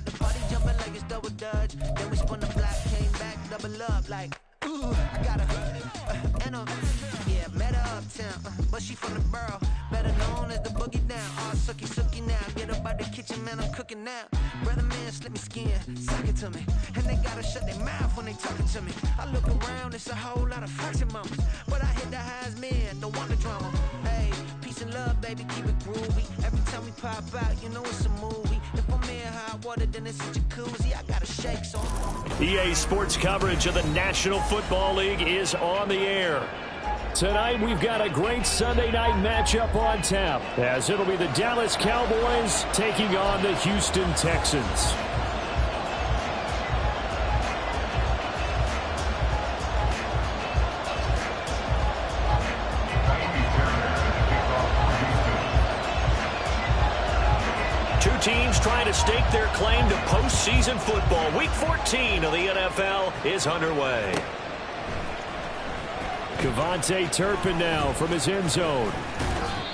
got the party jumping like it's double dutch. Then we spun the block, came back, double up like, ooh, I got her, and yeah, met her uptown, but she from the borough, better known as the boogie down. All sookie now, get up out the kitchen, man, I'm cooking now. Brother man, slip me skin, suck it to me, and they gotta shut their mouth when they talking to me. I look around, it's a whole lot of flirting mamas, but I hit the highs, man, don't want the drama. Hey, peace and love, baby, keep it groovy. Every time we pop out, you know it's a movie. If I'm in hot water, then it's a jacuzzi. I gotta shake, so EA Sports coverage of the National Football League is on the air. Tonight, we've got a great Sunday night matchup on tap, as it'll be the Dallas Cowboys taking on the Houston Texans. Two teams trying to stake their claim to postseason football. Week 14 of the NFL is underway. Kevontae Turpin now from his end zone.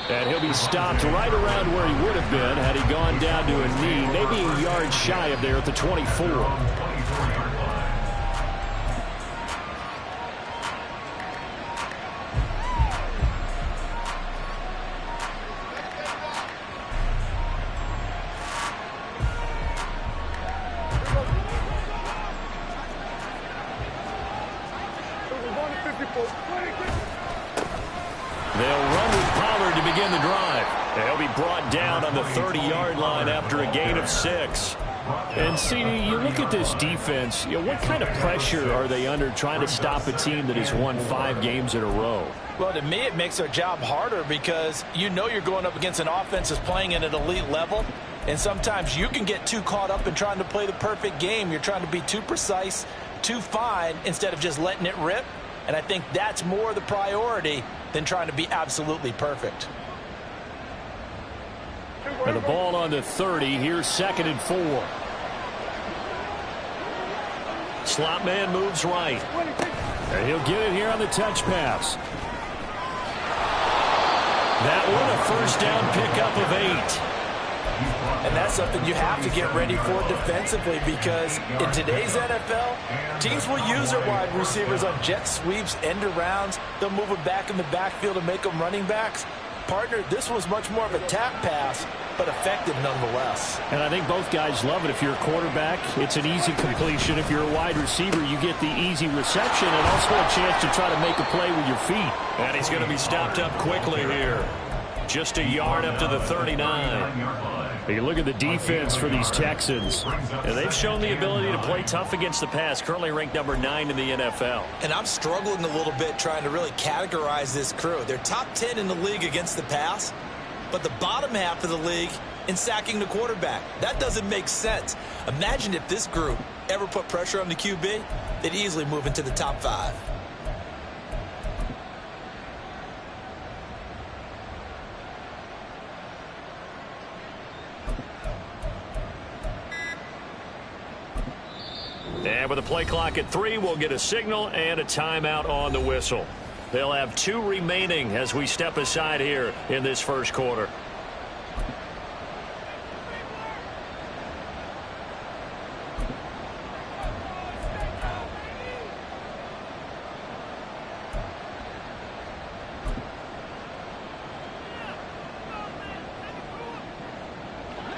And he'll be stopped right around where he would have been had he gone down to a knee, maybe a yard shy of there at the 24. They'll run with Pollard to begin the drive. They'll be brought down on the 30-yard line after a gain of 6. And, CD, you look at this defense, what kind of pressure are they under trying to stop a team that has won 5 games in a row? Well, to me, it makes their job harder because you know you're going up against an offense that's playing at an elite level. And sometimes you can get too caught up in trying to play the perfect game. You're trying to be too precise, too fine, instead of just letting it rip. And I think that's more the priority than trying to be absolutely perfect. And the ball on the 30. Here's 2nd and 4. Slot man moves right. And he'll get it here on the touch pass. That one a first down pickup of 8. And that's something you have to get ready for defensively because in today's NFL, teams will use their wide receivers on jet sweeps, end arounds. They'll move them back in the backfield to make them running backs. Partner, this was much more of a tap pass, but effective nonetheless. And I think both guys love it. If you're a quarterback, it's an easy completion. If you're a wide receiver, you get the easy reception and also a chance to try to make a play with your feet. And he's going to be stopped up quickly here. Just a yard up to the 39. You look at the defense for these Texans, and they've shown the ability to play tough against the pass, currently ranked number 9 in the NFL. And I'm struggling a little bit trying to really categorize this crew. They're top 10 in the league against the pass, but the bottom half of the league in sacking the quarterback. That doesn't make sense. Imagine if this group ever put pressure on the QB, they'd easily move into the top 5. And with a play clock at 3, we'll get a signal and a timeout on the whistle. They'll have 2 remaining as we step aside here in this first quarter.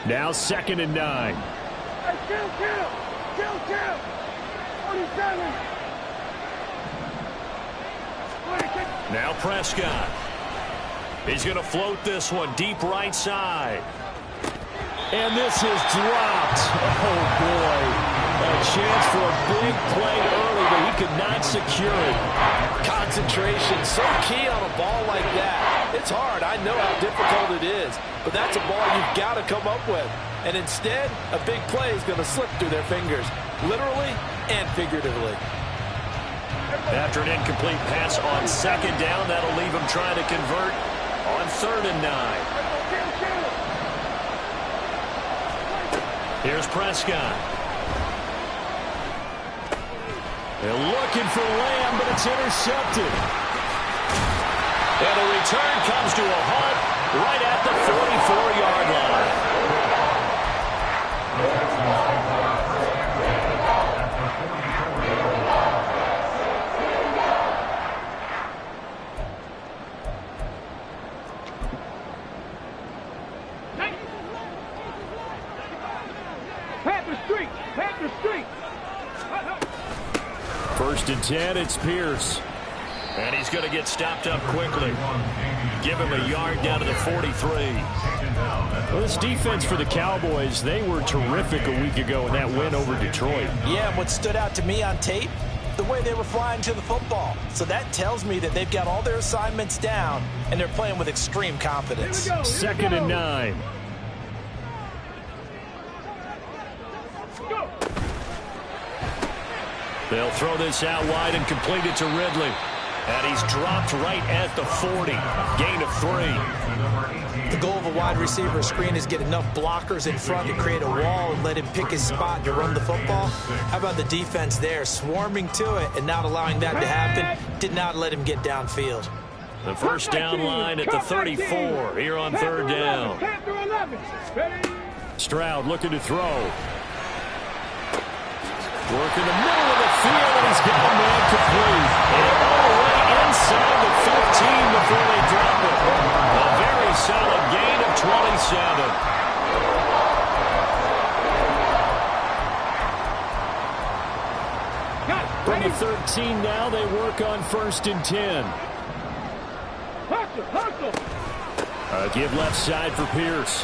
Now 2nd and 9. Kill! 47! Now Prescott. He's going to float this one deep right side. And this is dropped. Oh, boy. A chance for a big play early, but he could not secure it. Concentration, so key on a ball like that. It's hard. I know how difficult it is, but that's a ball you've got to come up with. And instead, a big play is going to slip through their fingers, literally and figuratively. After an incomplete pass on 2nd down, that'll leave him trying to convert on 3rd and 9. Here's Prescott. They're looking for Lamb, but it's intercepted. And the return comes to a halt right at the 44-yard line. Panther Street! Panther Street! 1st and 10, it's Pierce. And he's going to get stopped up quickly. Give him a yard down to the 43. Well, this defense for the Cowboys, they were terrific a week ago in that win over Detroit. Yeah, and what stood out to me on tape, the way they were flying to the football. So that tells me that they've got all their assignments down, and they're playing with extreme confidence. 2nd and 9. They'll throw this out wide and complete it to Ridley. And he's dropped right at the 40. Gain of 3. The goal of a wide receiver screen is get enough blockers in front to create a wall and let him pick his spot to run the football. How about the defense there, swarming to it and not allowing that to happen? Did not let him get downfield. The first down line at the 34 here on 3rd down. Stroud looking to throw. Work in the middle of the field, and he's got a man complete. And all the way inside the 15 before they drop it. A very solid gain of 27. From the 13 now, they work on 1st and 10. A give left side for Pierce.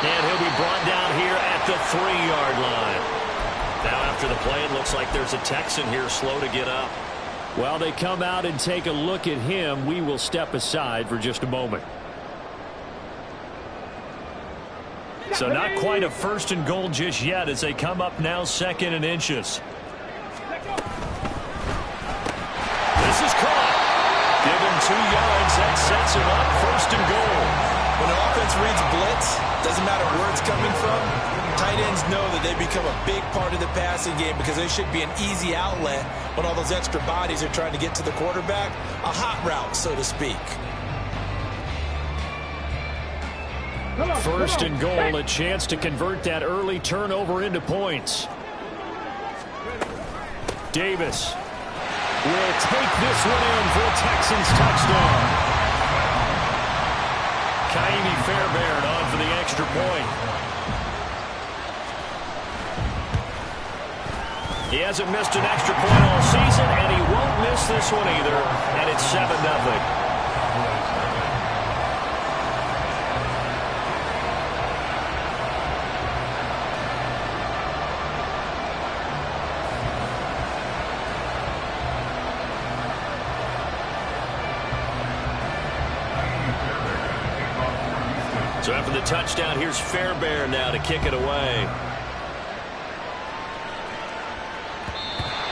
And he'll be brought down here at the 3-yard line. Now after the play, it looks like there's a Texan here slow to get up. While they come out and take a look at him, we will step aside for just a moment. So not quite a 1st and goal just yet as they come up now 2nd and inches. This is caught. Give him 2 yards. That sets him up 1st and goal. When an offense reads blitz, doesn't matter where it's coming from, tight ends know that they become a big part of the passing game because they should be an easy outlet when all those extra bodies are trying to get to the quarterback. A hot route, so to speak. 1st and goal, a chance to convert that early turnover into points. Davis will take this one in for a Texans touchdown. Kaimi Fairbairn on for the extra point. He hasn't missed an extra point all season, and he won't miss this one either, and it's 7-0. So after the touchdown, here's Fairbairn now to kick it away.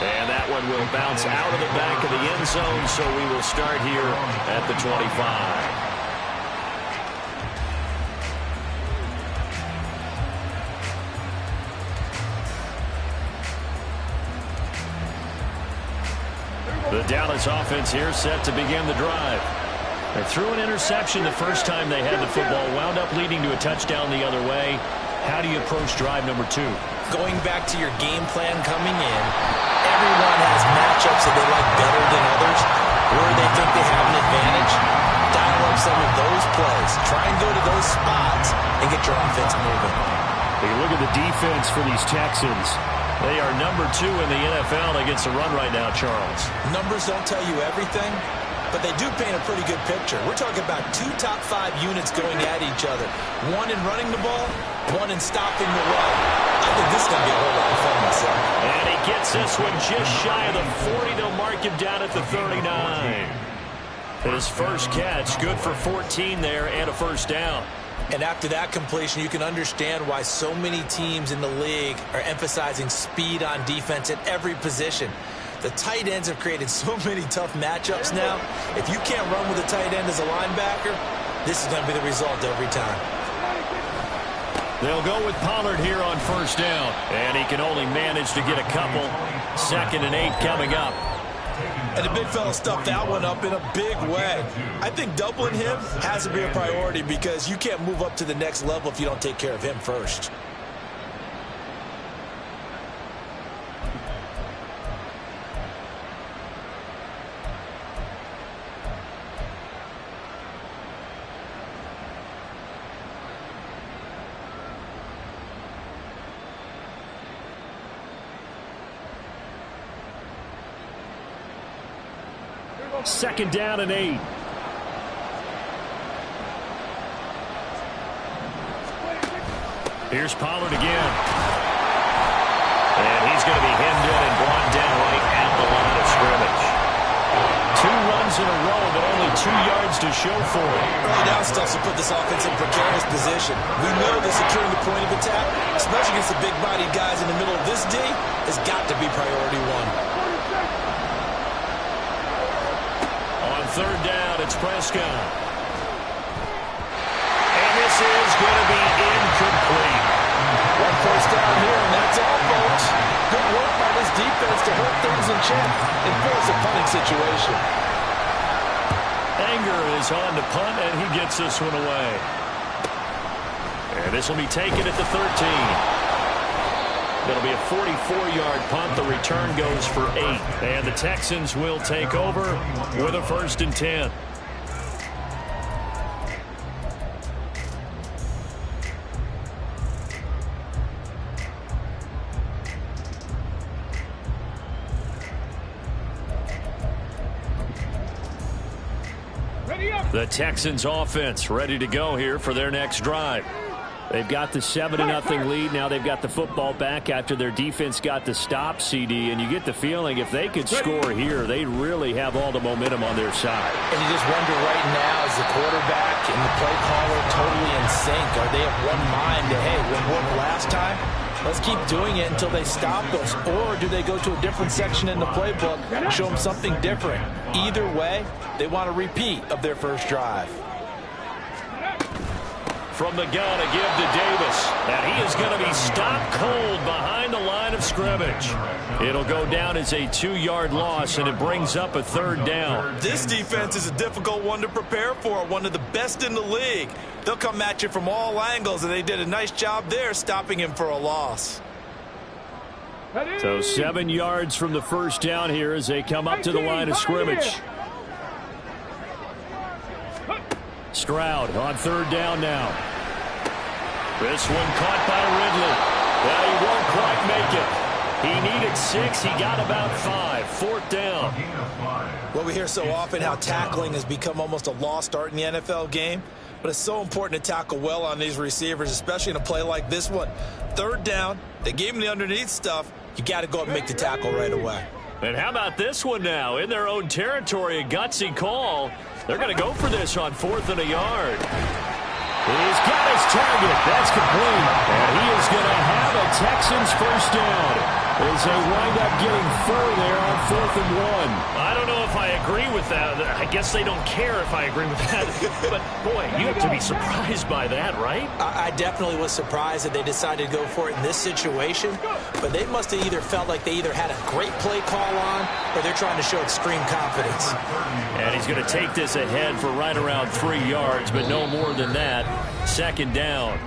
And that one will bounce out of the back of the end zone, so we will start here at the 25. The Dallas offense here set to begin the drive. They threw an interception the first time they had the football, wound up leading to a touchdown the other way. How do you approach drive number 2? Going back to your game plan coming in, everyone has matchups that they like better than others, where they think they have an advantage. Dial up some of those plays. Try and go to those spots and get your offense moving. You look at the defense for these Texans. They are number 2 in the NFL against the run right now, Charles. Numbers don't tell you everything, but they do paint a pretty good picture. We're talking about 2 top 5 units going at each other. One in running the ball, one in stopping the run. I think this is going to be a whole lot of fun myself. And he gets this one just shy of the 40. They'll mark him down at the 39. His first catch, good for 14 there and a first down. And after that completion, you can understand why so many teams in the league are emphasizing speed on defense at every position. The tight ends have created so many tough matchups now. If you can't run with a tight end as a linebacker, this is going to be the result every time. They'll go with Pollard here on first down. And he can only manage to get a couple. 2nd and 8 coming up. And the big fella stuffed that one up in a big way. I think doubling him has to be a priority because you can't move up to the next level if you don't take care of him first. 2nd down and 8. Here's Pollard again. And he's going to be hemmed in and brought down right at the line of scrimmage. 2 runs in a row, but only 2 yards to show for it. Early down stuff to put this offense in precarious position. We know that securing the point of attack, especially against the big-bodied guys in the middle of this D, has got to be priority 1. On 3rd down, it's Prescott. And this is going to be incomplete. 1 first down here, and that's all, folks. Good work by this defense to hold things in check and force a punting situation. Anger is on to punt, and he gets this one away. And this will be taken at the 13. That'll be a 44-yard punt. The return goes for 8. And the Texans will take over with a 1st and 10. The Texans offense ready to go here for their next drive. They've got the 7-0 lead. Now they've got the football back after their defense got the stop, CD. And you get the feeling if they could score here, they'd really have all the momentum on their side. And you just wonder right now, is the quarterback and the play caller totally in sync? Are they of one mind to, hey, what worked last time? Let's keep doing it until they stop us. Or do they go to a different section in the playbook and show them something different? Either way, they want a repeat of their first drive. From the gun, a give to Davis. And he is going to be stopped cold behind the line of scrimmage. It'll go down as a 2-yard loss, and it brings up a 3rd down. This defense is a difficult one to prepare for, one of the best in the league. They'll come at you from all angles, and they did a nice job there stopping him for a loss. So 7 yards from the 1st down here as they come up to the line of scrimmage. Stroud on 3rd down now. This one caught by Ridley. Well, he won't quite make it. He needed 6. He got about 5. 4th down. Well, we hear so often how tackling has become almost a lost art in the NFL game. But it's so important to tackle well on these receivers, especially in a play like this one. 3rd down, they gave him the underneath stuff. You got to go up and make the tackle right away. And how about this one now? In their own territory, a gutsy call. They're going to go for this on 4th and a yard. He's got his target. That's complete. And he is going to have a Texans 1st down as they wind up getting 4 there on 4th and 1. I don't know if I agree with that. I guess they don't care if I agree with that. But, boy, you have to be surprised by that, right? I definitely was surprised that they decided to go for it in this situation. But they must have either felt like they either had a great play call on or they're trying to show extreme confidence. And he's going to take this ahead for right around 3 yards, but no more than that. 2nd down.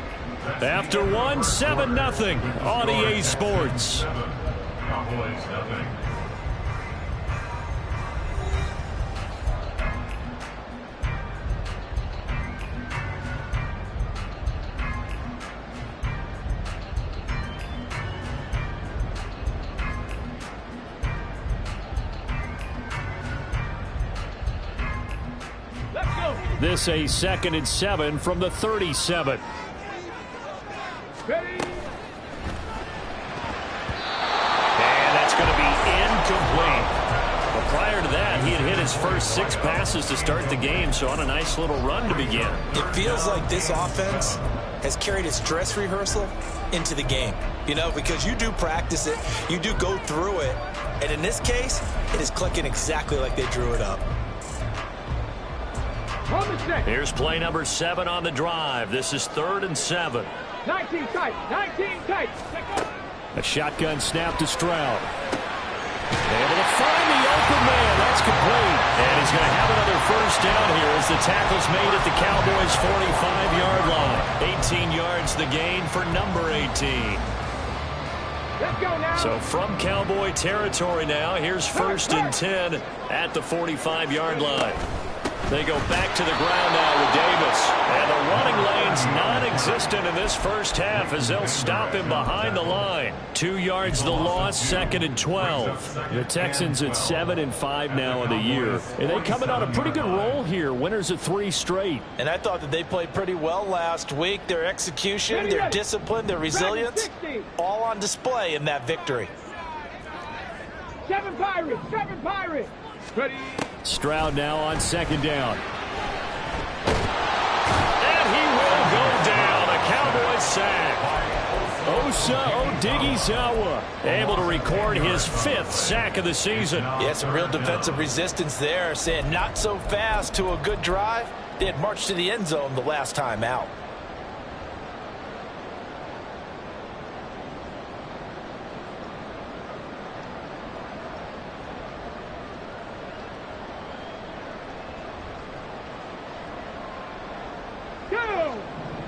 After 1, 7-0 on EA Sports. This a 2nd and 7 from the 37. Ready? And that's going to be incomplete. But prior to that, he had hit his first 6 passes to start the game, so on a nice little run to begin. It feels like this offense has carried its dress rehearsal into the game. You know, because you do practice it, you do go through it, and in this case, it is clicking exactly like they drew it up. Here's play number 7 on the drive. This is 3rd and 7. 19 tight. 19 tight. A shotgun snap to Stroud. Able to find the open man. That's complete. And he's going to have another 1st down here as the tackle's made at the Cowboys' 45-yard line. 18 yards the gain for number 18. Let's go now. So from Cowboy territory now, here's 1st and 10 at the 45-yard line. They go back to the ground now with Davis. And the running lane's non-existent in this first half as they'll stop him behind the line. 2 yards the loss, 2nd and 12. The Texans at 7-5 now in the year. And they coming on a pretty good roll here. Winners of 3 straight. And I thought that they played pretty well last week. Their execution, their discipline, their resilience, all on display in that victory. 7 Pirates, 7 Pirates. Ready. Stroud now on 2nd down. And he will go down. A Cowboys sack. Osa Odighizuwa able to record his 5th sack of the season. Yeah, some real defensive resistance there, saying not so fast to a good drive. They had marched to the end zone the last time out.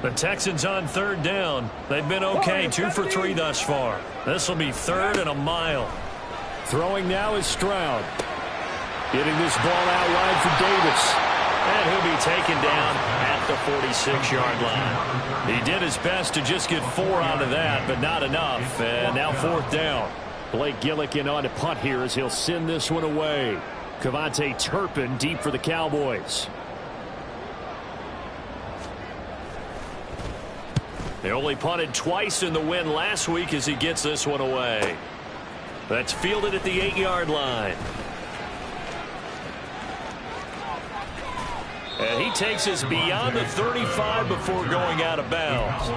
The Texans on 3rd down. They've been okay, 2 for 3 thus far. This will be 3rd and a mile. Throwing now is Stroud. Getting this ball out wide for Davis. And he'll be taken down at the 46-yard line. He did his best to just get 4 out of that, but not enough. And now 4th down. Blake Gillikin on to punt here as he'll send this one away. Kevontae Turpin deep for the Cowboys. They only punted twice in the win last week as he gets this one away. That's fielded at the 8-yard line. And he takes us beyond the 35 before going out of bounds.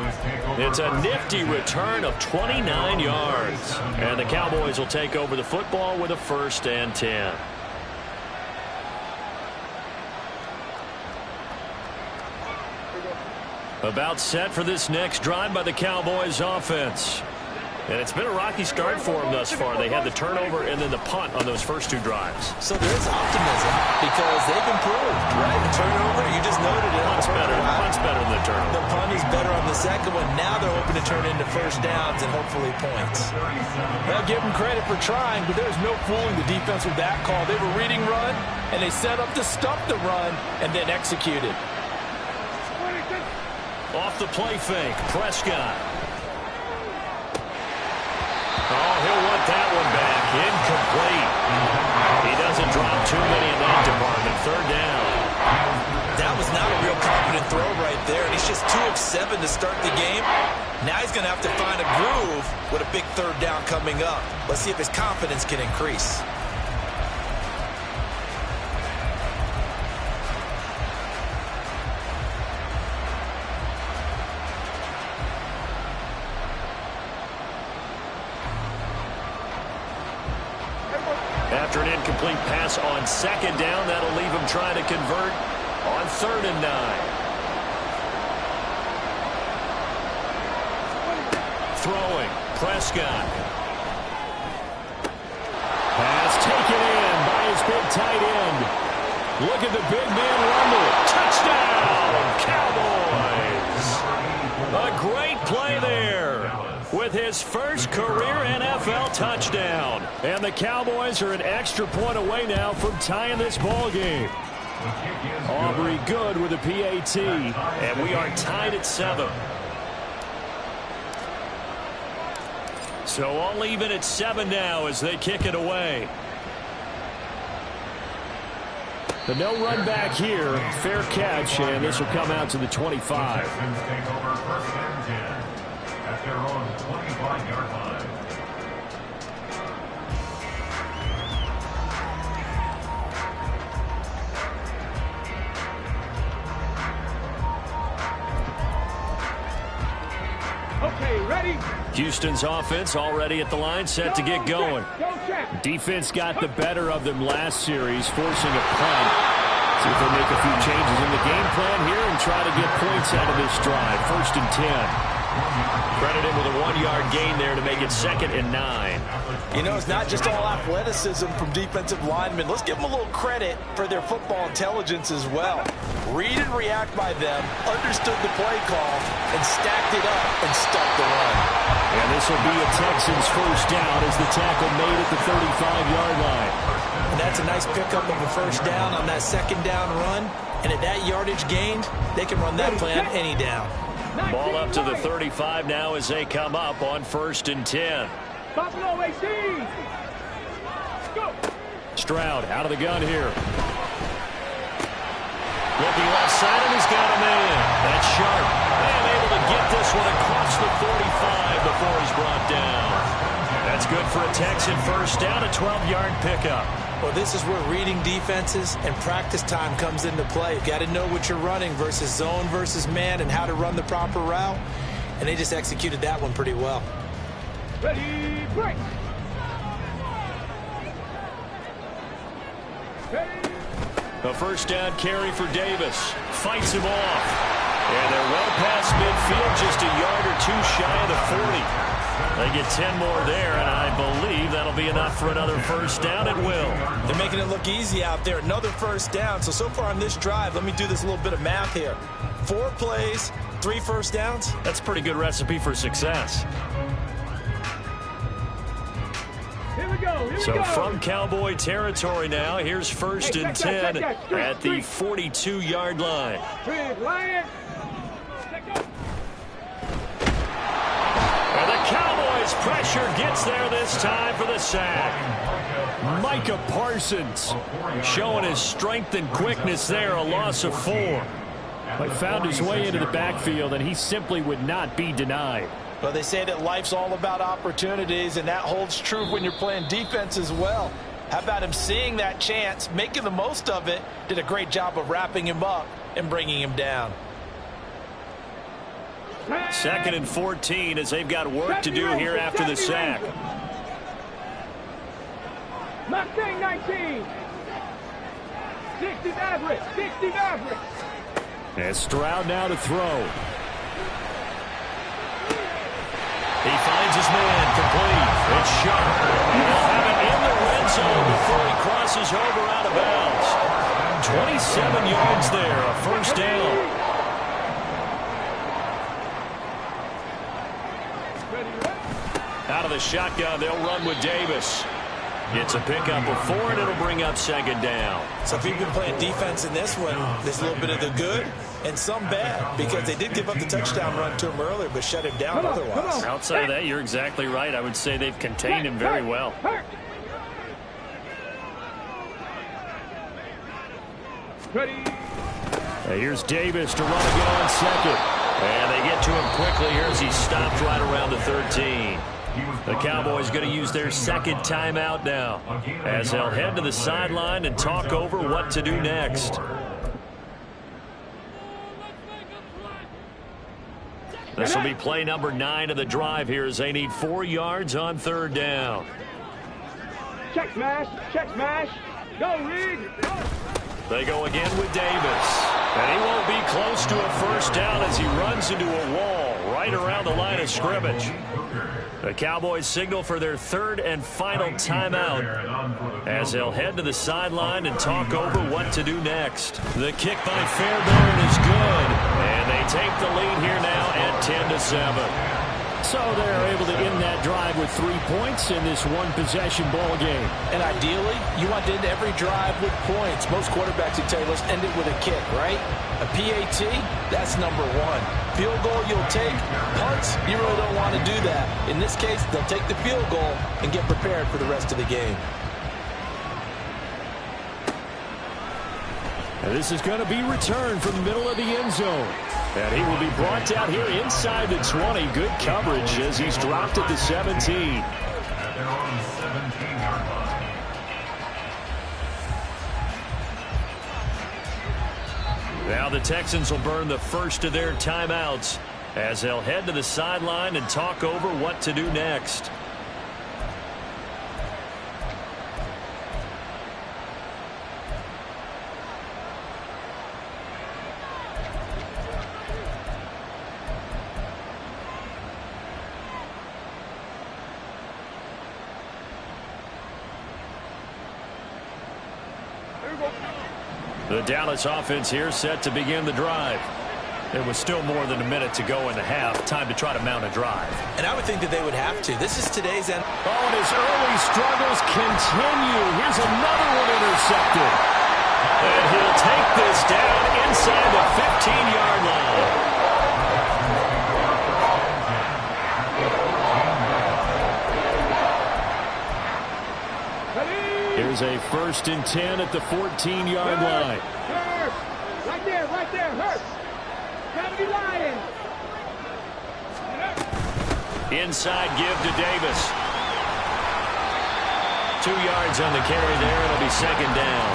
It's a nifty return of 29 yards. And the Cowboys will take over the football with a 1st and 10. About set for this next drive by the Cowboys offense. And it's been a rocky start for them thus far. They had the turnover and then the punt on those first 2 drives. So there is optimism because they've improved, right? The turnover, you just noted it. Punt's better than the turnover. The punt is better on the second one. Now they're hoping to turn into 1st downs and hopefully points. They'll give them credit for trying, but there's no fooling the defense with that call. They were reading run, and they set up to stop the run and then executed. Off the play fake, Prescott. Oh, he'll want that one back. Incomplete. He doesn't drop too many in that department. 3rd down. That was not a real confident throw right there, and he's just 2 of 7 to start the game. Now he's going to have to find a groove with a big 3rd down coming up. Let's see if his confidence can increase. After an incomplete pass on 2nd down, that'll leave him trying to convert on 3rd and 9. Throwing, Prescott. Pass taken in by his big tight end. Look at the big man rumble. Touchdown, Cowboys! A great play there with his first career NFL touchdown. And the Cowboys are an extra point away now from tying this ball game. Aubrey good with a PAT. And we are tied at 7. So all even at 7 now as they kick it away. The no run back here. Fair catch, and this will come out to the 25. At their own 25-yard line. Okay, ready? Houston's offense already at the line, set to get going. Defense got the better of them last series, forcing a punt. See if they make a few changes in the game plan here and try to get points out of this drive. 1st and 10. Credited with a 1-yard gain there to make it 2nd and 9. You know, it's not just all athleticism from defensive linemen. Let's give them a little credit for their football intelligence as well. Read and react by them, understood the play call, and stacked it up and stopped the run. And this will be a Texans first down as the tackle made at the 35-yard line. And that's a nice pickup of a first down on that second down run. And at that yardage gained, they can run that play on any down. Ball up to the 35 now as they come up on 1st and 10. Buffalo AC. Go. Stroud out of the gun here. Looking left side, and he's got him in. That's sharp. And able to get this one across the 45 before he's brought down. That's good for a Texan first down, a 12-yard pickup. Well, this is where reading defenses and practice time comes into play. You've got to know what you're running versus zone versus man and how to run the proper route. And they just executed that one pretty well. Ready, break. A first down carry for Davis. Fights him off. And they're well past midfield, just a yard or two shy of the 40. They get 10 more there, and I believe that'll be enough for another first down. It will. They're making it look easy out there. Another first down. So far on this drive, let me do this little bit of math here. 4 plays, 3 first downs. That's a pretty good recipe for success. Here we go. So from Cowboy territory now, here's 1st and 10 at the 42-yard line. And the Cowboys pressure gets there this time for the sack. Micah Parsons showing his strength and quickness there, a loss of 4. But found his way into the backfield, and he simply would not be denied. Well, they say that life's all about opportunities, and that holds true when you're playing defense as well. How about him seeing that chance, making the most of it, did a great job of wrapping him up and bringing him down. 2nd and 14 as they've got work to do here after the sack. Mustang 19. 60 average. 60 average. And Stroud now to throw. He finds his man complete. It's sharp. And he'll have it in the red zone before he crosses over out of bounds. 27 yards there, a first down. Out of the shotgun, they'll run with Davis. It's a pickup of 4, and it'll bring up 2nd down. So if you've been playing defense in this one, there's a little bit of the good and some bad, because they did give up the touchdown run to him earlier, but shut him down otherwise. Outside of that, you're exactly right. I would say they've contained him very well. Here's Davis to run again on 2nd. And they get to him quickly here as he stopped right around the 13. The Cowboys going to use their 2nd timeout now as they'll head to the sideline and talk over what to do next. This will be play number 9 of the drive here as they need 4 yards on 3rd down. Check smash. Check smash. Go, Reed. They go again with Davis. And he won't be close to a first down as he runs into a wall right around the line of scrimmage. The Cowboys signal for their 3rd and final timeout as they'll head to the sideline and talk over what to do next. The kick by Fairbairn is good, and they take the lead here now at 10-7. So they're able to end that drive with 3 points in this one-possession ball game. And ideally, you want to end every drive with points. Most quarterbacks would tell you, let's end it with a kick, right? A PAT, that's number 1. Field goal you'll take. Punts, you really don't want to do that. In this case, they'll take the field goal and get prepared for the rest of the game. And this is going to be returned from the middle of the end zone. And he will be brought down here inside the 20. Good coverage as he's dropped at the 17. Now the Texans will burn the first of their timeouts as they'll head to the sideline and talk over what to do next. The Dallas offense here set to begin the drive. There was still more than a minute to go in the half. Time to try to mount a drive. And I would think that they would have to. This is today's end. Oh, and his early struggles continue. Here's another one intercepted. And he'll take this down inside the 15-yard line. Here's a 1st and 10 at the 14-yard line. Right there, Hurts. Gravity Lions. Inside give to Davis. 2 yards on the carry there. It'll be 2nd down.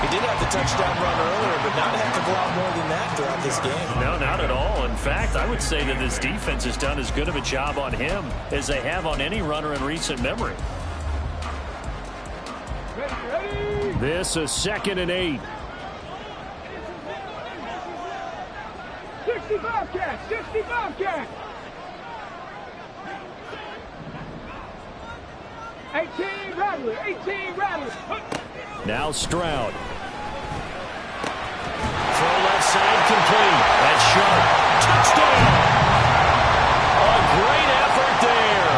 He did have the touchdown run earlier, but not a heck of a lot more than that throughout this game. No, not at all. In fact, I would say that this defense has done as good of a job on him as they have on any runner in recent memory. Ready. This a 2nd and 8. 65 catch, 65 catch. 18 Rattler, 18 Rattler. Now Stroud. Throw left side complete. That's sharp. Touchdown. A great effort there.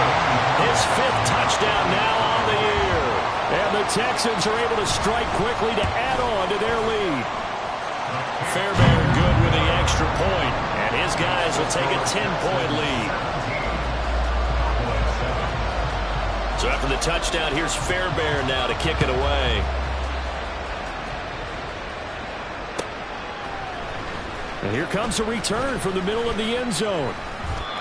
His 5th touchdown now on the year. And the Texans are able to strike quickly to add on to their lead. Fairbairn good with the extra point, and his guys will take a 10-point lead. So after the touchdown, here's Fairbairn now to kick it away. And here comes a return from the middle of the end zone.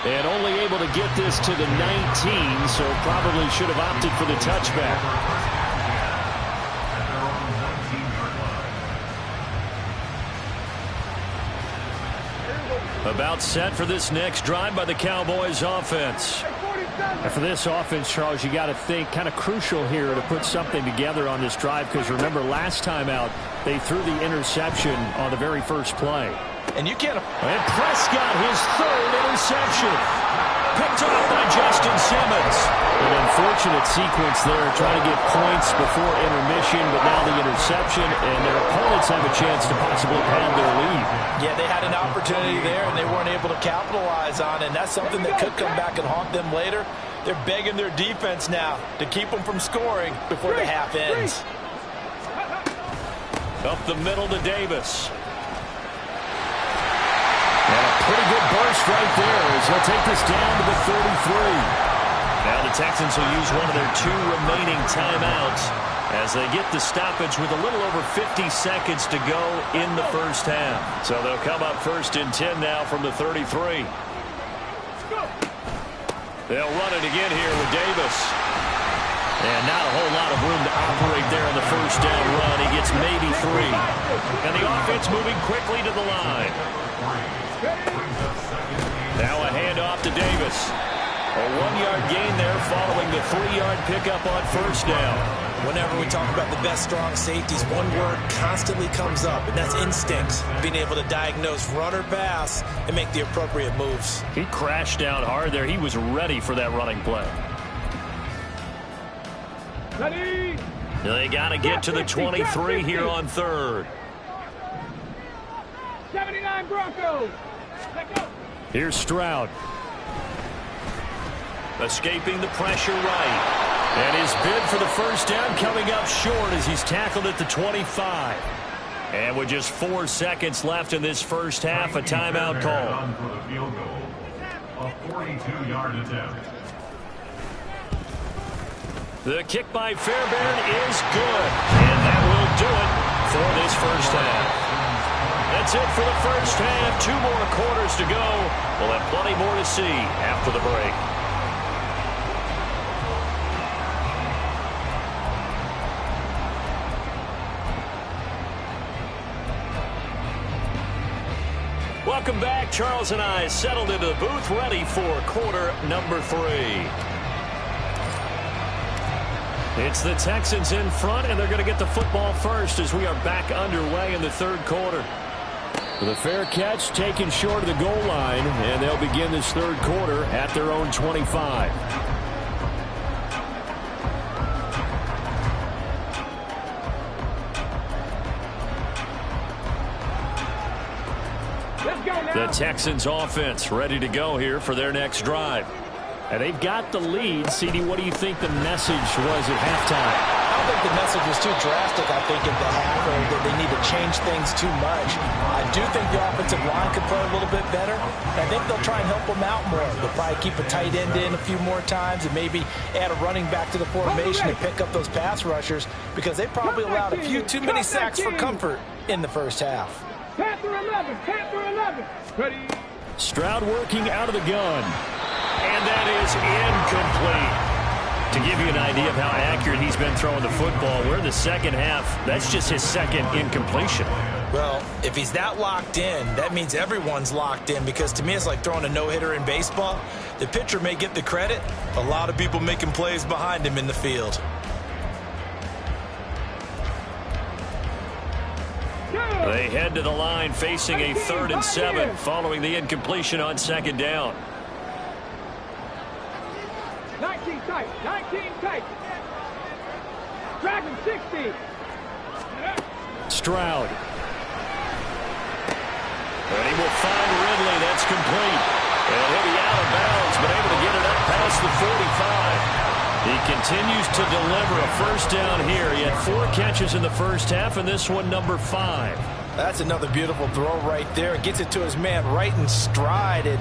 And only able to get this to the 19, so probably should have opted for the touchback. About set for this next drive by the Cowboys offense. And for this offense, Charles, you got to think kind of crucial here to put something together on this drive, because remember last time out they threw the interception on the very first play. And you can't. And Prescott, his 3rd interception. Picked off by Justin Simmons. An unfortunate sequence there, trying to get points before intermission, but now the interception, and their opponents have a chance to possibly pound their lead. Yeah, they had an opportunity there, and they weren't able to capitalize on it, and that's something that could come back and haunt them later. They're begging their defense now to keep them from scoring before the half ends. Up the middle to Davis. And a pretty good burst right there as he'll take this down to the 33. Now the Texans will use one of their 2 remaining timeouts as they get the stoppage with a little over 50 seconds to go in the first half. So they'll come up 1st and 10 now from the 33. They'll run it again here with Davis. And not a whole lot of room to operate there on the first down run. He gets maybe 3. And the offense moving quickly to the line. Now a handoff to Davis. A 1-yard gain there following the 3-yard pickup on first down. Whenever we talk about the best strong safeties, one word constantly comes up, and that's instinct. Being able to diagnose run or pass and make the appropriate moves. He crashed down hard there. He was ready for that running play. Ready. They got to get to the 23 here on 3rd. 79 Broncos. Let go. Here's Stroud. Escaping the pressure right. And his bid for the first down coming up short as he's tackled at the 25. And with just 4 seconds left in this first half, a timeout call. A 42-yard attempt. The kick by Fairbairn is good. And that will do it for this first half. That's it for the first half. 2 more quarters to go. We'll have plenty more to see after the break. Welcome back. Charles and I settled into the booth, ready for quarter number 3. It's the Texans in front, and they're going to get the football first as we are back underway in the 3rd quarter. The fair catch taken short of the goal line, and they'll begin this 3rd quarter at their own 25. Let's go now. The Texans offense ready to go here for their next drive. And they've got the lead. CD, what do you think the message was at halftime? I don't think the message was too drastic, I think, at the half, or that they need to change things too much. I do think the offensive line could play a little bit better. I think they'll try and help them out more. They'll probably keep a tight end in a few more times and maybe add a running back to the formation to pick up those pass rushers, because they probably allowed a few too many sacks for comfort in the first half. Panther 11, Panther 11. Ready. Stroud working out of the gun. And that is incomplete. To give you an idea of how accurate he's been throwing the football, we're in the second half. That's just his second incompletion. Well, if he's that locked in, that means everyone's locked in, because to me it's like throwing a no-hitter in baseball. The pitcher may get the credit. A lot of people making plays behind him in the field. They head to the line facing a 3rd and 7 following the incompletion on second down. 19 tight, 19 tight. Dragon 60. Stroud. And he will find Ridley. That's complete. And he'll be out of bounds, but able to get it up past the 45. He continues to deliver a first down here. He had 4 catches in the first half, and this one number 5. That's another beautiful throw right there. Gets it to his man right in stride, and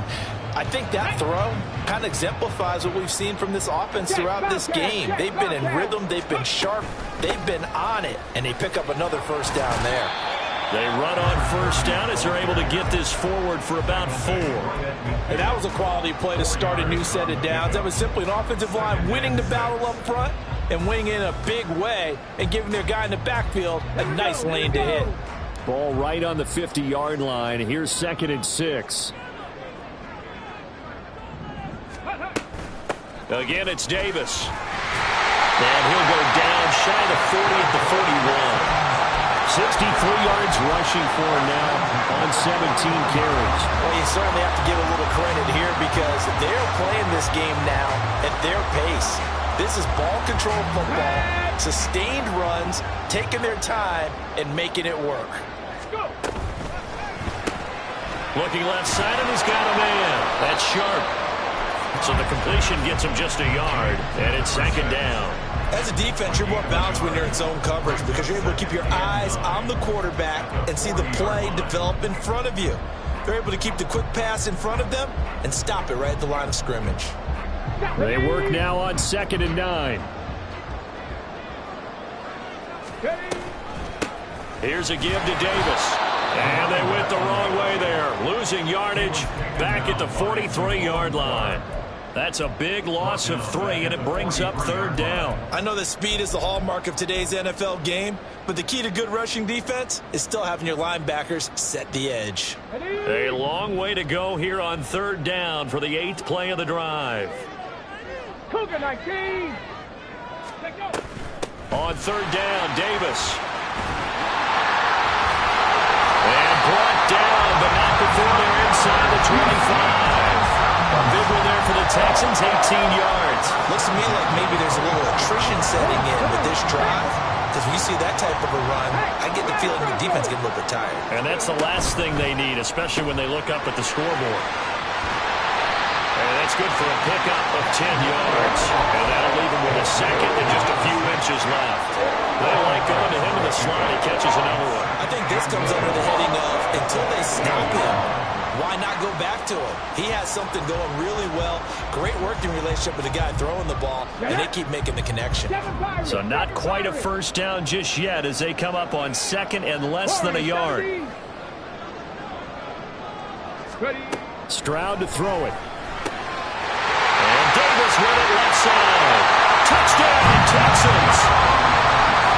I think that throw kind of exemplifies what we've seen from this offense throughout this game. They've been in rhythm, they've been sharp, they've been on it, and they pick up another first down there. They run on first down as they're able to get this forward for about 4. And that was a quality play to start a new set of downs. That was simply an offensive line winning the battle up front and winning in a big way and giving their guy in the backfield a nice lane to hit. Ball right on the 50-yard line. Here's 2nd and 6. Again, it's Davis. And he'll go down shy of the 40 at the 41. 63 yards rushing for him now on 17 carries. Well, you certainly have to give a little credit here, because they're playing this game now at their pace. This is ball control football, sustained runs, taking their time and making it work. Looking left side, and he's got a man. That's sharp. So the completion gets him just a yard, and it's 2nd down. As a defense, you're more balanced when you're in zone coverage, because you're able to keep your eyes on the quarterback and see the play develop in front of you. They're able to keep the quick pass in front of them and stop it right at the line of scrimmage. They work now on 2nd and 9. Here's a give to Davis. And they went the wrong way there. Losing yardage back at the 43-yard line. That's a big loss of 3, and it brings up 3rd down. I know that speed is the hallmark of today's NFL game, but the key to good rushing defense is still having your linebackers set the edge. A long way to go here on 3rd down for the 8th play of the drive. Cougar 19. On 3rd down, Davis. And brought down, but not before they're inside the 25. A big one there for the Texans, 18 yards. Looks to me like maybe there's a little attrition setting in with this drive, because when you see that type of a run, I get the feeling the defense gets a little bit tired. And that's the last thing they need, especially when they look up at the scoreboard. And that's good for a pickup of 10 yards. And that'll leave him with a 2nd and just a few inches left. They like going to him in the slot. He catches another one. I think this comes under the heading of, until they stop him, why not go back to him? He has something going really well. Great working relationship with the guy throwing the ball, and they keep making the connection. So not quite a first down just yet as they come up on 2nd and less than a yard. Stroud to throw it. And Davis with it left side. Touchdown, Texans.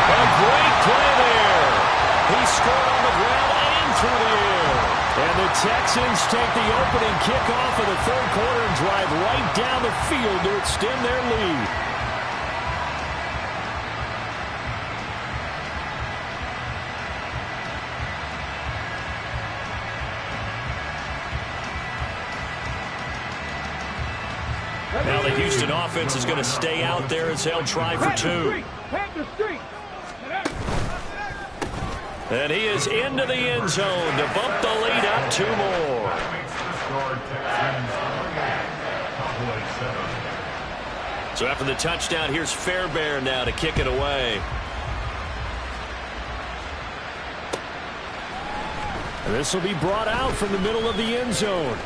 A great play there. He scored on the ground and through the air. And the Texans take the opening kickoff of the 3rd quarter and drive right down the field to extend their lead. Now the Houston offense is going to stay out there as they'll try for 2. And he is into the end zone to bump the lead up 2 more. So after the touchdown, here's Fairbairn now to kick it away. And this will be brought out from the middle of the end zone.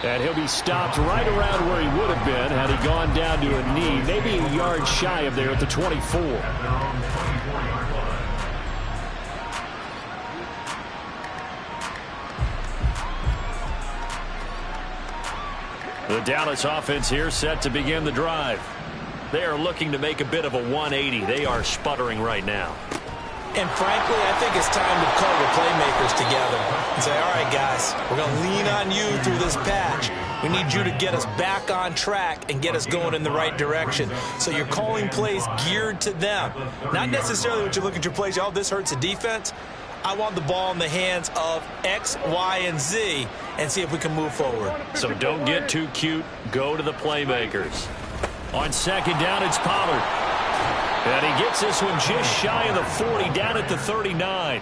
And he'll be stopped right around where he would have been had he gone down to a knee, maybe a yard shy of there at the 24. The Dallas offense here set to begin the drive. They are looking to make a bit of a 180. They are sputtering right now. And frankly, I think it's time to call the playmakers together and say, all right, guys, we're going to lean on you through this patch. We need you to get us back on track and get us going in the right direction. So you're calling plays geared to them. Not necessarily what you look at your plays, oh, this hurts the defense. I want the ball in the hands of X, Y, and Z and see if we can move forward. So don't get too cute. Go to the playmakers. On second down, it's Pollard. And he gets this one just shy of the 40, down at the 39.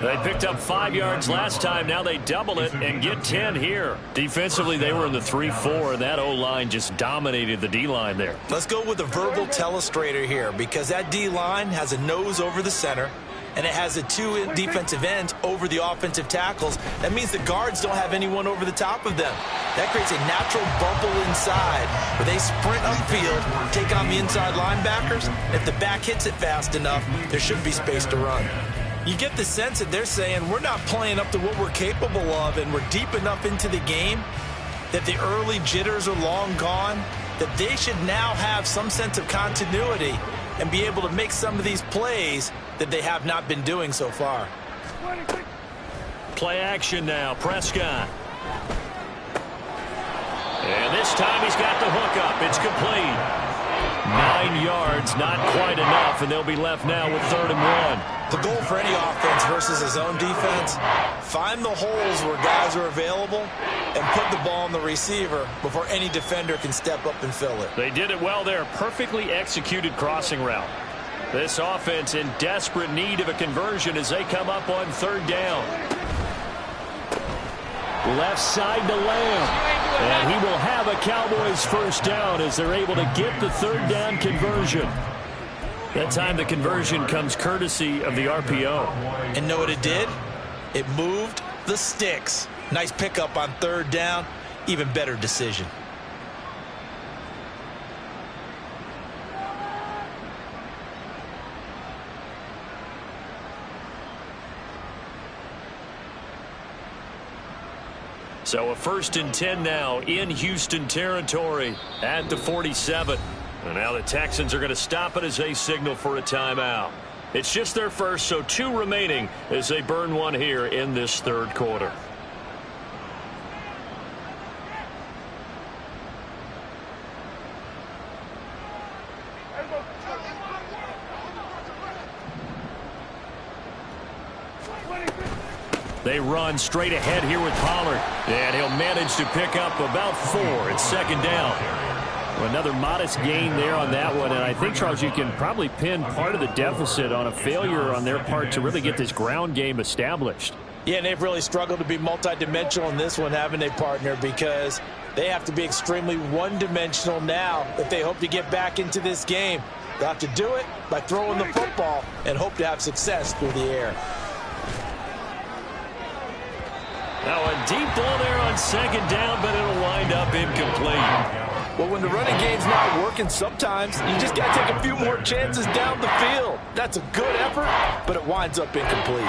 They picked up 5 yards last time. Now they double it and get 10 here. Defensively, they were in the 3-4, and that O-line just dominated the D-line there. Let's go with a verbal telestrator here, because that D-line has a nose over the center, and it has the 2 defensive ends over the offensive tackles. That means the guards don't have anyone over the top of them. That creates a natural bubble inside where they sprint upfield, take on the inside linebackers. If the back hits it fast enough, there should be space to run. You get the sense that they're saying we're not playing up to what we're capable of, and we're deep enough into the game that the early jitters are long gone, that they should now have some sense of continuity and be able to make some of these plays that they have not been doing so far. Play action now. Prescott. And this time he's got the hook up. It's complete. 9 yards, not quite enough, and they'll be left now with 3rd and 1. The goal for any offense versus his own defense, find the holes where guys are available and put the ball on the receiver before any defender can step up and fill it. They did it well there. Perfectly executed crossing route. This offense in desperate need of a conversion as they come up on 3rd down. Left side to Lamb. And he will have a Cowboys 1st down as they're able to get the 3rd down conversion. That time the conversion comes courtesy of the RPO. And know what it did? It moved the sticks. Nice pickup on 3rd down. Even better decision. So a 1st and 10 now in Houston territory at the 47. And now the Texans are going to stop it as they signal for a timeout. It's just their first, so 2 remaining as they burn one here in this 3rd quarter. They run straight ahead here with Pollard. And he'll manage to pick up about 4. It's 2nd down. Another modest gain there on that one. And I think, Charles, you can probably pin part of the deficit on a failure on their part to really get this ground game established. Yeah, and they've really struggled to be multidimensional in this one, haven't they, partner? Because they have to be extremely one-dimensional now if they hope to get back into this game. They'll have to do it by throwing the football and hope to have success through the air. Now a deep ball there on 2nd down, but it'll wind up incomplete. Well, when the running game's not working, sometimes you just got to take a few more chances down the field. That's a good effort, but it winds up incomplete.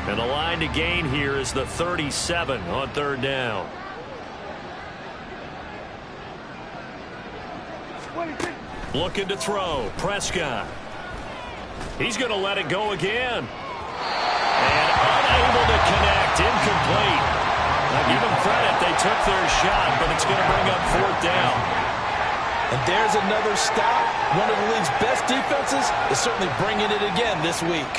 And the line to gain here is the 37 on 3rd down. Looking to throw. Prescott. He's going to let it go again. And unable to connect. Incomplete. Now give them credit. They took their shot, but it's going to bring up 4th down. And there's another stop. One of the league's best defenses is certainly bringing it again this week.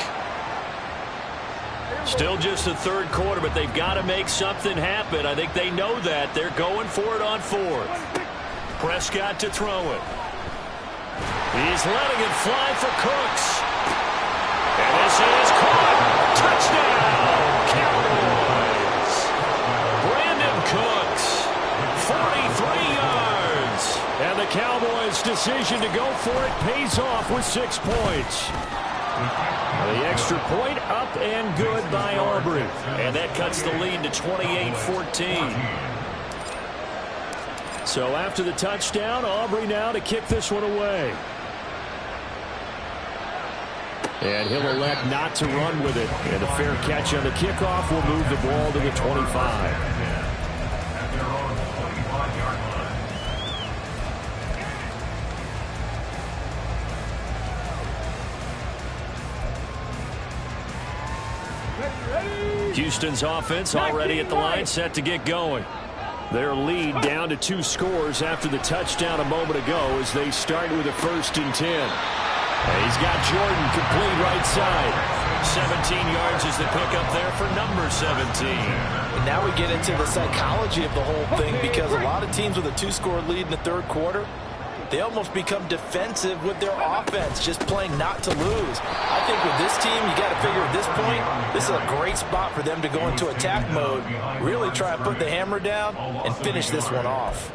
Still just the 3rd quarter, but they've got to make something happen. I think they know that. They're going for it on 4th. Prescott to throw it. He's letting it fly for Cooks. And this is caught. Touchdown, Cowboys. Brandon Cooks, 43 yards. And the Cowboys' decision to go for it pays off with 6 points. The extra point up and good by Aubrey. And that cuts the lead to 28-14. So after the touchdown, Aubrey now to kick this one away. And he'll elect not to run with it. And a fair catch on the kickoff will move the ball to the 25. Houston's offense already at the line, set to get going. Their lead down to 2 scores after the touchdown a moment ago as they start with a 1st and 10. And he's got Jordan complete right side. 17 yards is the pickup there for number 17. And now we get into the psychology of the whole thing, because a lot of teams with a 2-score lead in the 3rd quarter, they almost become defensive with their offense, just playing not to lose. I think with this team, you got to figure at this point, this is a great spot for them to go into attack mode, really try and put the hammer down and finish this one off.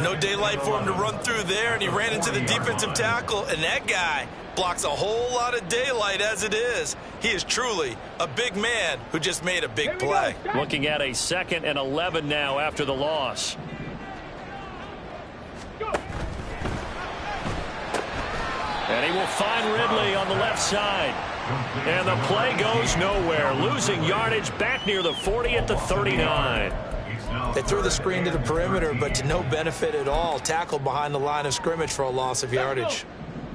No daylight for him to run through there, and he ran into the defensive tackle, and that guy blocks a whole lot of daylight as it is. He is truly a big man who just made a big play. Looking at a 2nd and 11 now after the loss. And he will find Ridley on the left side. And the play goes nowhere. Losing yardage back near the 40 at the 39. They threw the screen to the perimeter, but to no benefit at all. Tackled behind the line of scrimmage for a loss of yardage.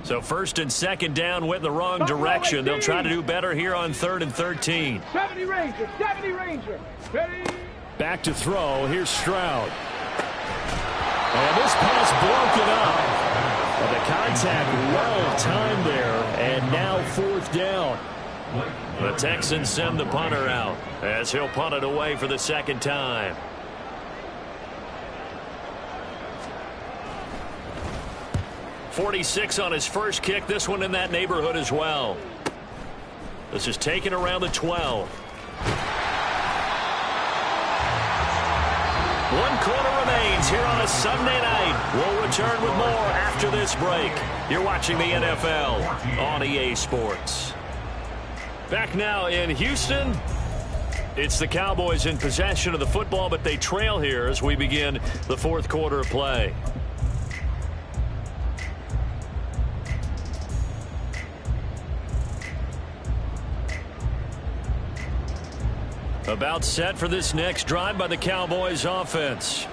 So 1st and 2nd down went in the wrong direction. They'll try to do better here on 3rd and 13. 70 Ranger, 70 Ranger. Ready? Back to throw. Here's Stroud. And this pass broken up. And the contact well timed there, and now 4th down. The Texans send the punter out as he'll punt it away for the 2nd time. .46 on his first kick. This one in that neighborhood as well. This is taken around the 12. 1 quarter remains here on a Sunday night. We'll return with more after this break. You're watching the NFL on EA Sports. Back now in Houston. It's the Cowboys in possession of the football, but they trail here as we begin the 4th quarter of play. About set for this next drive by the Cowboys offense.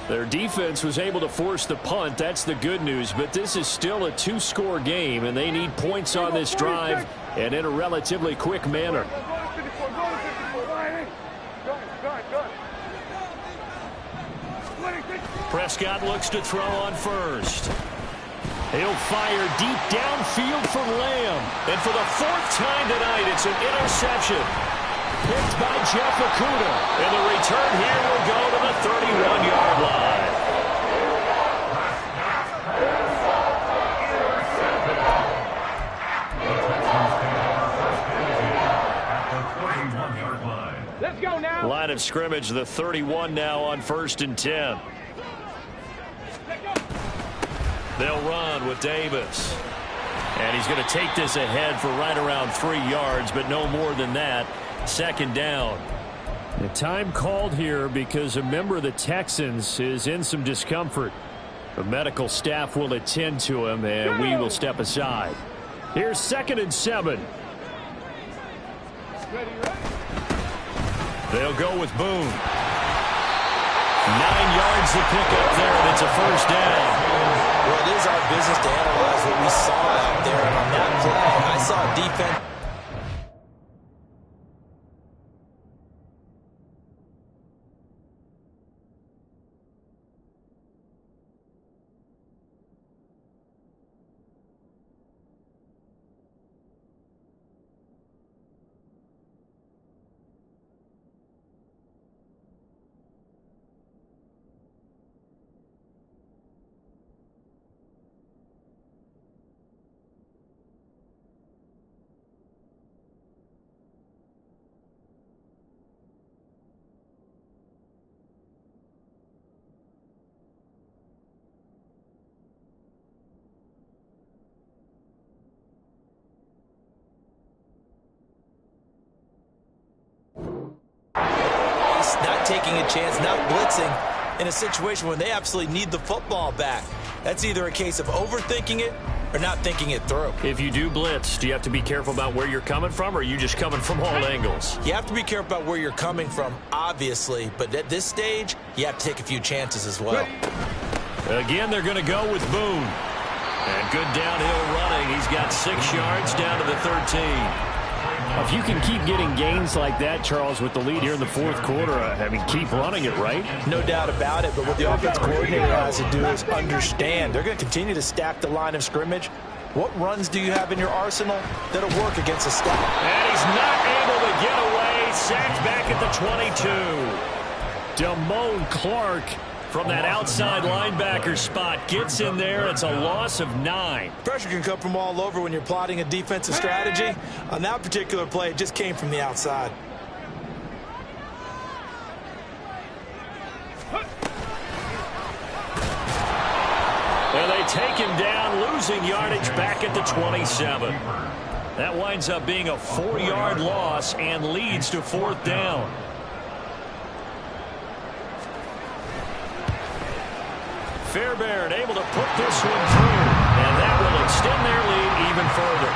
Their defense was able to force the punt. That's the good news. But this is still a 2-score game, and they need points on this drive and in a relatively quick manner. Prescott looks to throw on first. He'll fire deep downfield for Lamb. And for the 4th time tonight, it's an interception. Picked by Jeff Okudah. And the return here will go to the 31-yard line. Let's go now. Line of scrimmage, the 31 now on 1st and 10. They'll run with Davis. And he's going to take this ahead for right around 3 yards, but no more than that. 2nd down. The time called here because a member of the Texans is in some discomfort. The medical staff will attend to him, and we will step aside. Here's 2nd and 7. They'll go with Boone. 9 yards to pick up there, and it's a 1st down. Well, it is our business to analyze what we saw out there. And on that play, I saw defense. just not taking a chance, not blitzing in a situation when they absolutely need the football back. That's either a case of overthinking it or not thinking it through. If you do blitz, do you have to be careful about where you're coming from, or are you just coming from all angles? You have to be careful about where you're coming from, obviously, but at this stage, you have to take a few chances as well. Again, they're going to go with Boone. And good downhill running. He's got 6 yards down to the 13. If you can keep getting gains like that, Charles, with the lead here in the fourth quarter, I mean, keep running it, right? No doubt about it, but what the offense coordinator has to do is understand. They're going to continue to stack the line of scrimmage. What runs do you have in your arsenal that'll work against a stack? And he's not able to get away. Sacked back at the 22. Damone Clark from that outside linebacker spot gets in there. It's a loss of 9. Pressure can come from all over when you're plotting a defensive strategy. On that particular play, it just came from the outside. And they take him down, losing yardage back at the 27. That winds up being a 4-yard loss and leads to 4th down. Fairbairn able to put this one through, and that will extend their lead even further.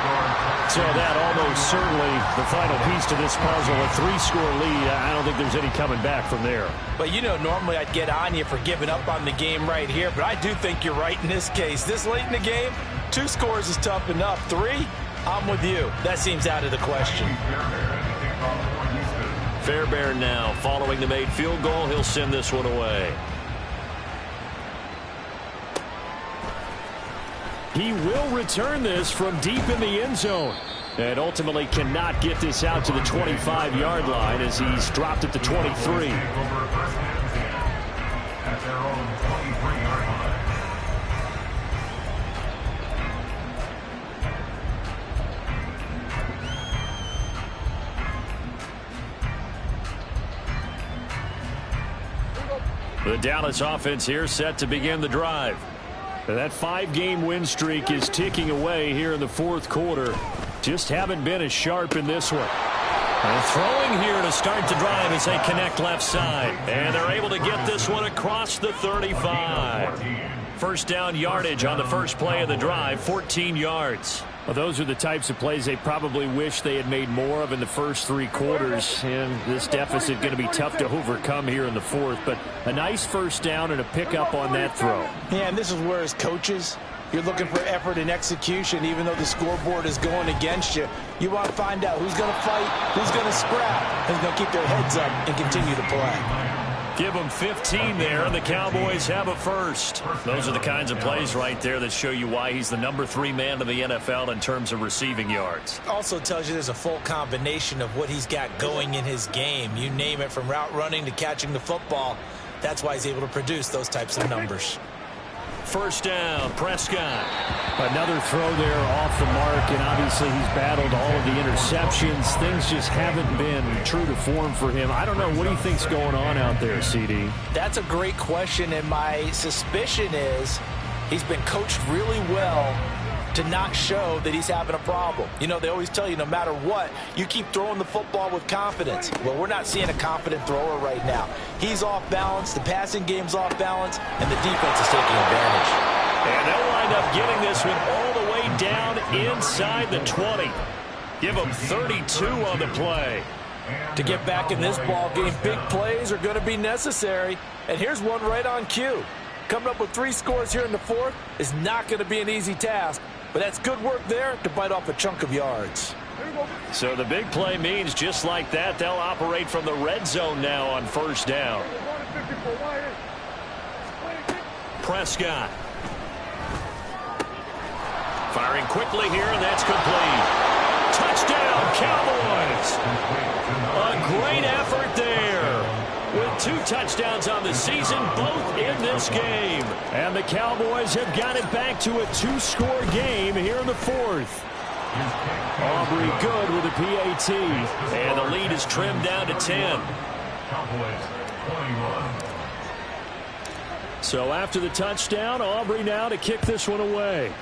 So that almost certainly the final piece to this puzzle, a 3-score lead. I don't think there's any coming back from there. But, you know, normally I'd get on you for giving up on the game right here, but I do think you're right in this case. This late in the game, 2 scores is tough enough. 3, I'm with you. That seems out of the question. Fairbairn now following the made field goal. He'll send this one away. He will return this from deep in the end zone and ultimately cannot get this out to the 25-yard line as he's dropped at the 23. The Dallas offense here set to begin the drive. That 5-game win streak is ticking away here in the fourth quarter. Just haven't been as sharp in this one. And throwing here to start the drive as they connect left side. And they're able to get this one across the 35. First down yardage on the first play of the drive, 14 yards. Well, those are the types of plays they probably wish they had made more of in the first 3 quarters. And this deficit going to be tough to overcome here in the fourth. But a nice first down and a pickup on that throw. Yeah, and this is where as coaches, you're looking for effort and execution. Even though the scoreboard is going against you, you want to find out who's going to fight, who's going to scrap, who's going to keep their heads up and continue to play. Give them 15 there, and the Cowboys have a first. Those are the kinds of plays right there that show you why he's the number 3 man in the NFL in terms of receiving yards. Also tells you there's a full combination of what he's got going in his game. You name it, from route running to catching the football. That's why he's able to produce those types of numbers. First down, Prescott. Another throw there off the mark, and obviously he's battled all of the interceptions. Things just haven't been true to form for him. I don't know, what do you think's going on out there, CD? That's a great question, and my suspicion is he's been coached really well to not show that he's having a problem. You know, they always tell you no matter what, you keep throwing the football with confidence. Well, we're not seeing a confident thrower right now. He's off balance, the passing game's off balance, and the defense is taking advantage. And they'll wind up getting this one all the way down inside the 20. Give them 32 on the play. To get back in this ball game, big plays are going to be necessary. And here's one right on cue. Coming up with 3 scores here in the fourth is not going to be an easy task. But that's good work there to bite off a chunk of yards. So the big play means just like that, they'll operate from the red zone now on first down. Prescott. Firing quickly here, and that's complete. Touchdown, Cowboys! A great effort there. With 2 touchdowns on the season, both in this game. And the Cowboys have got it back to a 2-score game here in the fourth. Aubrey good with a PAT. And the lead is trimmed down to 10. Cowboys 21. So after the touchdown, Aubrey now to kick this one away.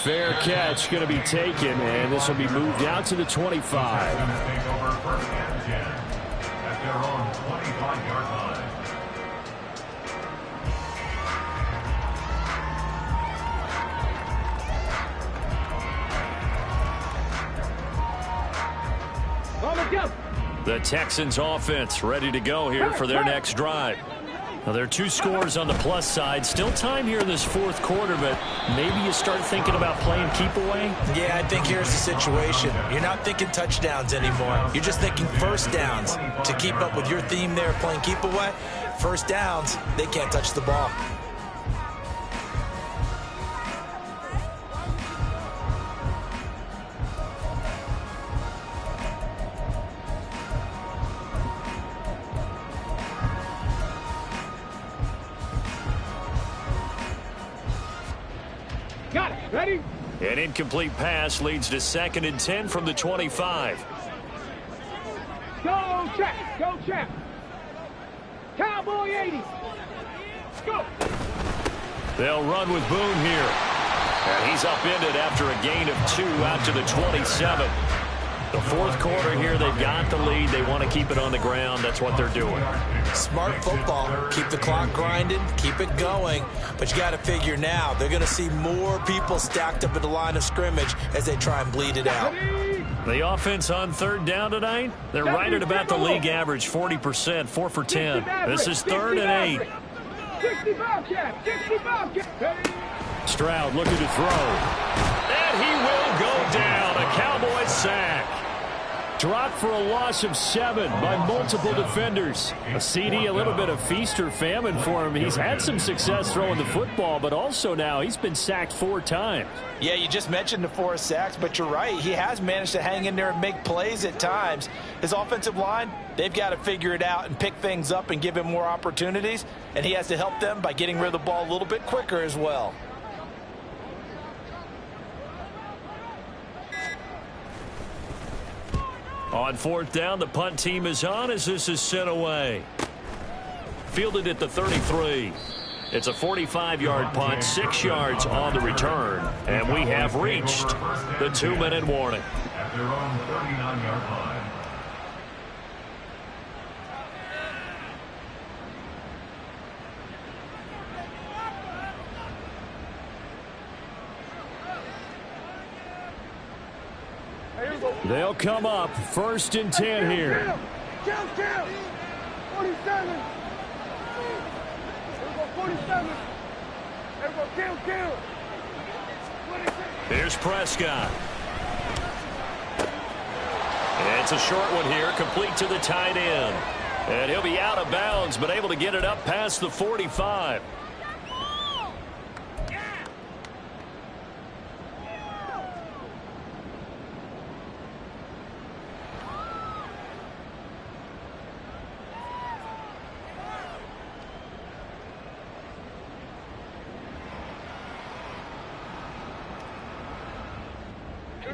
Fair catch going to be taken, and this will be moved out to the 25. Take over first and 10 at their own 25-yard line. The Texans offense ready to go here for their next drive. Now, there are 2 scores on the plus side. Still time here in this fourth quarter, but maybe you start thinking about playing keep away? Yeah, I think here's the situation. You're not thinking touchdowns anymore. You're just thinking first downs. To keep up with your theme there, playing keep away, first downs, they can't touch the ball. Got it. Ready? An incomplete pass leads to 2nd and 10 from the 25. Go, Chap. Go, Chap. Cowboy 80. Go. They'll run with Boone here. And he's upended after a gain of 2 out to the 27. The fourth quarter here, they've got the lead. They want to keep it on the ground. That's what they're doing. Smart football. Keep the clock grinding. Keep it going. But you got to figure now, they're going to see more people stacked up at the line of scrimmage as they try and bleed it out. The offense on 3rd down tonight, they're right at about the league average, 40%, 4 for 10. This is 3rd and 8. 65 cap. 65 cap. Stroud looking to throw. And he will go down. A Cowboys sack. Dropped for a loss of 7 by multiple defenders. A CD, a little bit of feast or famine for him. He's had some success throwing the football, but also now he's been sacked 4 times. Yeah, you just mentioned the 4 sacks, but you're right. He has managed to hang in there and make plays at times. His offensive line, they've got to figure it out and pick things up and give him more opportunities, and he has to help them by getting rid of the ball a little bit quicker as well. On 4th down, the punt team is on as this is sent away. Fielded at the 33. It's a 45-yard punt, 6 yards on the return. And we have reached the 2-minute warning. At their own 39-yard line. They'll come up 1st and 10 here. Kill. 47. Here we go, 47. Here we go, kill. 26. Here's Prescott. It's a short one here, complete to the tight end. And he'll be out of bounds, but able to get it up past the 45.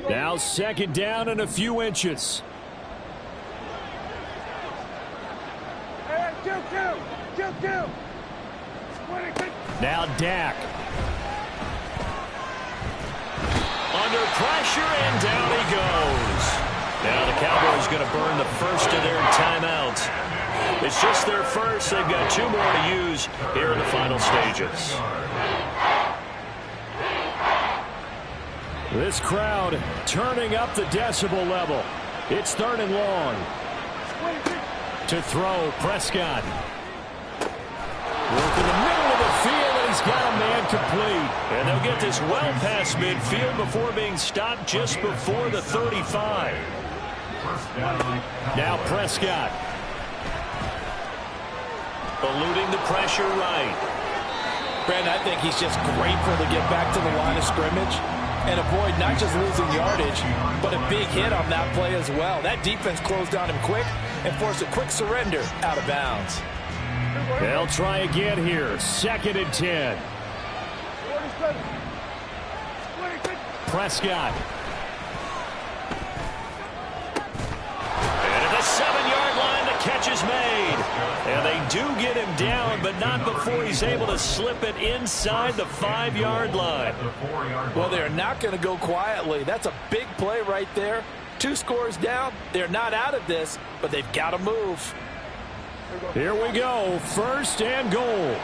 Now 2nd down and a few inches. Kill. Now Dak. Under pressure and down he goes. Now the Cowboys going to burn the first of their timeouts. It's just their first. They've got 2 more to use here in the final stages. This crowd turning up the decibel level. It's 3rd and long. To throw, Prescott. Work in the middle of the field, and he's got a man complete. And they'll get this well past midfield before being stopped just before the 35. Now Prescott. Eluding the pressure right. Brandon, I think he's just grateful to get back to the line of scrimmage and avoid not just losing yardage, but a big hit on that play as well. That defense closed on him quick and forced a quick surrender out of bounds. They'll try again here. 2nd and 10. Prescott. And at the 7-yard line, the catch is made. And they do get him down, but not before he's able to slip it inside the 5-yard line. Well, they're not going to go quietly. That's a big play right there. 2 scores down. They're not out of this, but they've got to move. Here we go. 1st and goal.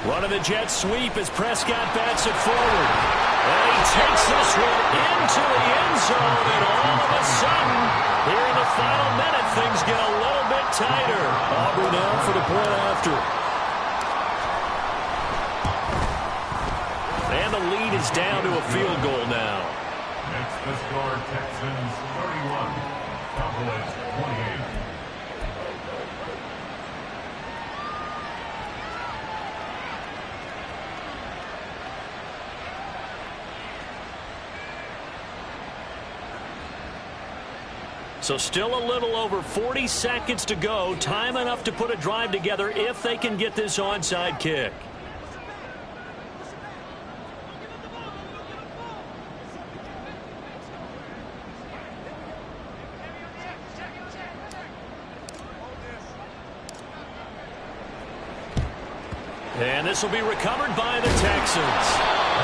Running the jet sweep as Prescott bats it forward. And he takes this one into the end zone, and all of a sudden, here in the final minute, things get a little bit tighter. Aubrey now for the point after. And the lead is down to a field goal now. Next to score, Texans 31, Cowboys 28. So still a little over 40 seconds to go. Time enough to put a drive together if they can get this onside kick. And this will be recovered by the Texans.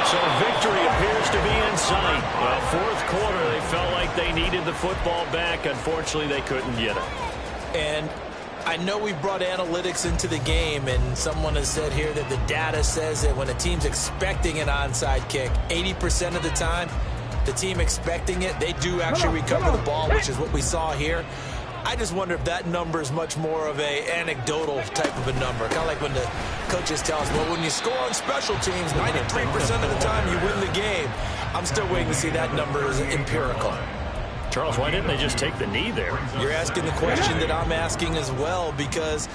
So victory appears to be in sight. Well, 4th quarter, they felt like they needed the football back. Unfortunately, they couldn't get it. And I know we brought analytics into the game, and someone has said here that the data says that when a team's expecting an onside kick, 80% of the time, the team expecting it, they do actually recover the ball, which is what we saw here. I just wonder if that number is much more of a anecdotal type of a number. Kind of like when the coaches tell us, well, when you score on special teams, 93% of the time you win the game. I'm still waiting to see that number is empirical. Charles, why didn't they just take the knee there? You're asking the question that I'm asking as well, because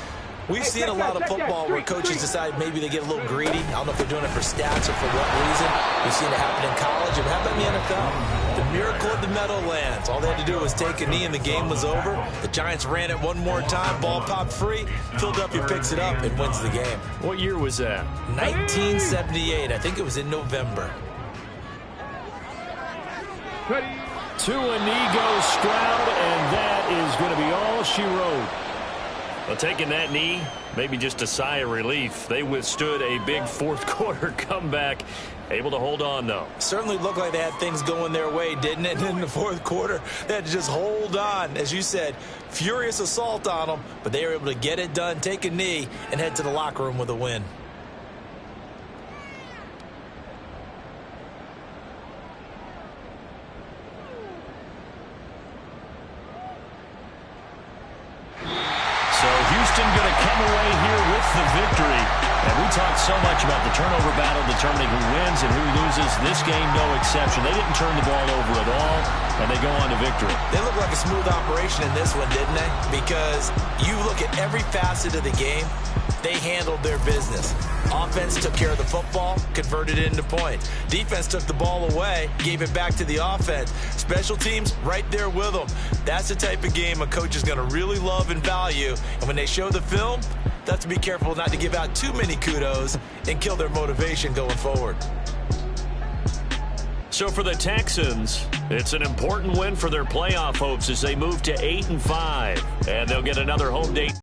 we've seen a lot of football where coaches decide maybe they get a little greedy. I don't know if they're doing it for stats or for what reason. We've seen it happen in college. It happened in the NFL. The miracle of the Meadowlands. All they had to do was take a knee and the game was over. The Giants ran it one more time. Ball popped free. Philadelphia picks it up and wins the game. What year was that? 1978. I think it was in November. To a knee goes Stroud, and that is going to be all she wrote. Well, taking that knee, maybe just a sigh of relief. They withstood a big 4th quarter comeback. Able to hold on, though. Certainly looked like they had things going their way, didn't it? And in the 4th quarter, they had to just hold on. As you said, furious assault on them, but they were able to get it done, take a knee, and head to the locker room with a win. Houston going to come away here with the victory. And we talked so much about the turnover battle determining who wins and who loses. This game, no exception. They didn't turn the ball over at all, and they go on to victory. They look like a smooth operation in this one, didn't they? Because you look at every facet of the game, they handled their business. Offense took care of the football, converted it into points. Defense took the ball away, gave it back to the offense. Special teams, right there with them. That's the type of game a coach is going to really love and value. And when they show the film, they have to be careful not to give out too many kudos and kill their motivation going forward. So for the Texans, it's an important win for their playoff hopes as they move to 8-5. And they'll get another home date.